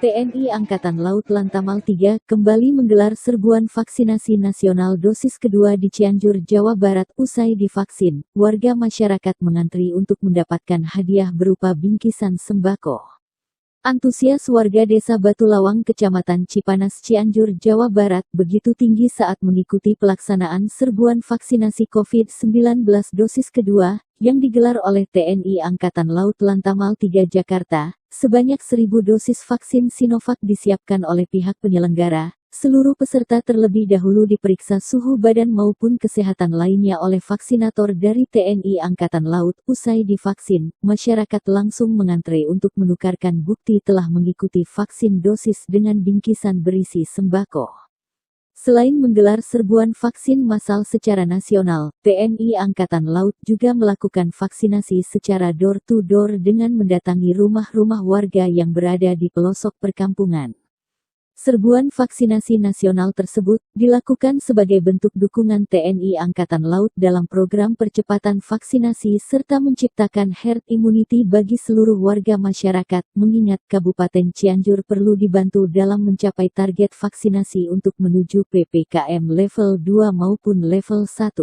TNI Angkatan Laut Lantamal 3 kembali menggelar serbuan vaksinasi nasional dosis kedua di Cianjur, Jawa Barat. Usai divaksin, warga masyarakat mengantri untuk mendapatkan hadiah berupa bingkisan sembako. Antusias warga Desa Batu Lawang, Kecamatan Cipanas, Cianjur, Jawa Barat begitu tinggi saat mengikuti pelaksanaan serbuan vaksinasi COVID-19 dosis kedua yang digelar oleh TNI Angkatan Laut Lantamal 3 Jakarta. Sebanyak 1.000 dosis vaksin Sinovac disiapkan oleh pihak penyelenggara. Seluruh peserta terlebih dahulu diperiksa suhu badan maupun kesehatan lainnya oleh vaksinator dari TNI Angkatan Laut. Usai divaksin, masyarakat langsung mengantre untuk menukarkan bukti telah mengikuti vaksin dosis dengan bingkisan berisi sembako. Selain menggelar serbuan vaksin massal secara nasional, TNI Angkatan Laut juga melakukan vaksinasi secara door-to-door dengan mendatangi rumah-rumah warga yang berada di pelosok perkampungan. Serbuan vaksinasi nasional tersebut dilakukan sebagai bentuk dukungan TNI Angkatan Laut dalam program percepatan vaksinasi serta menciptakan herd immunity bagi seluruh warga masyarakat, mengingat Kabupaten Cianjur perlu dibantu dalam mencapai target vaksinasi untuk menuju PPKM level 2 maupun level 1.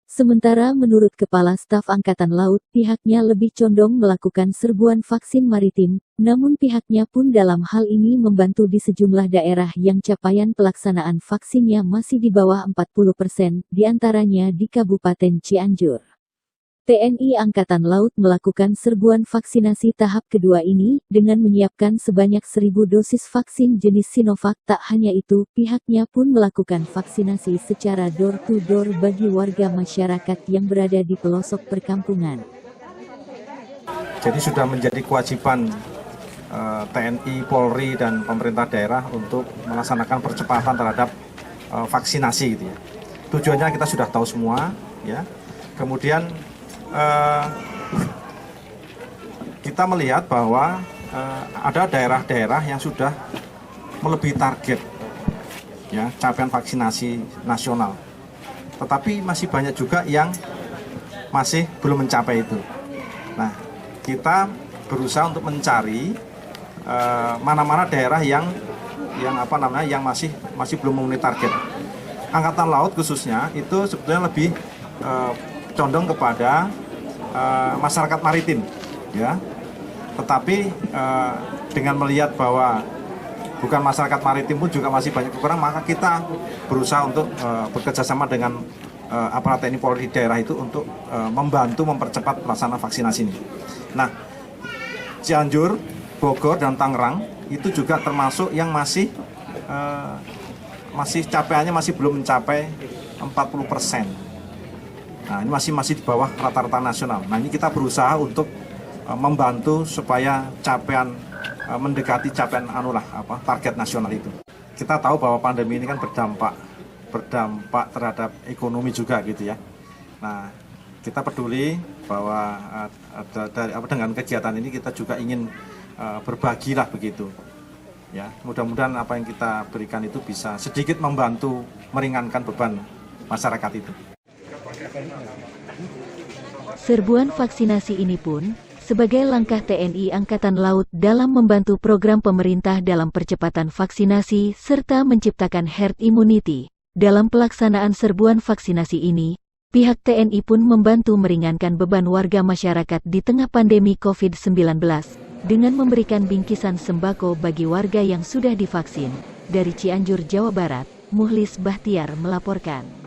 Sementara menurut Kepala Staf Angkatan Laut, pihaknya lebih condong melakukan serbuan vaksin maritim, namun pihaknya pun dalam hal ini membantu di sejumlah daerah yang capaian pelaksanaan vaksinnya masih di bawah 40%, diantaranya di Kabupaten Cianjur. TNI Angkatan Laut melakukan serbuan vaksinasi tahap kedua ini dengan menyiapkan sebanyak 1.000 dosis vaksin jenis Sinovac. Tak hanya itu, pihaknya pun melakukan vaksinasi secara door-to-door bagi warga masyarakat yang berada di pelosok perkampungan. Jadi sudah menjadi kewajiban TNI, Polri, dan pemerintah daerah untuk melaksanakan percepatan terhadap vaksinasi gitu ya. Tujuannya kita sudah tahu semua ya. Kemudian kita melihat bahwa ada daerah-daerah yang sudah melebihi target ya capaian vaksinasi nasional, tetapi masih banyak juga yang masih belum mencapai itu. Nah, kita berusaha untuk mencari mana-mana daerah yang masih belum memenuhi target. Angkatan Laut khususnya itu sebetulnya lebih condong kepada masyarakat maritim, ya. Tetapi dengan melihat bahwa bukan masyarakat maritim pun juga masih banyak kurang, maka kita berusaha untuk bekerjasama dengan aparat TNI Polri di daerah itu untuk membantu mempercepat pelaksanaan vaksinasi ini. Nah, Cianjur, Bogor, dan Tangerang itu juga termasuk yang masih capaiannya masih belum mencapai 40%. Nah, ini masih di bawah rata-rata nasional. Nah, ini kita berusaha untuk membantu supaya capaian mendekati capaian target nasional itu. Kita tahu bahwa pandemi ini kan berdampak terhadap ekonomi juga gitu ya. Nah, kita peduli bahwa dengan kegiatan ini kita juga ingin berbagilah begitu. Ya, mudah-mudahan apa yang kita berikan itu bisa sedikit membantu meringankan beban masyarakat itu. Serbuan vaksinasi ini pun sebagai langkah TNI Angkatan Laut dalam membantu program pemerintah dalam percepatan vaksinasi serta menciptakan herd immunity. Dalam pelaksanaan serbuan vaksinasi ini, pihak TNI pun membantu meringankan beban warga masyarakat di tengah pandemi COVID-19 dengan memberikan bingkisan sembako bagi warga yang sudah divaksin. Dari Cianjur, Jawa Barat, Muhlis Bahtiar melaporkan.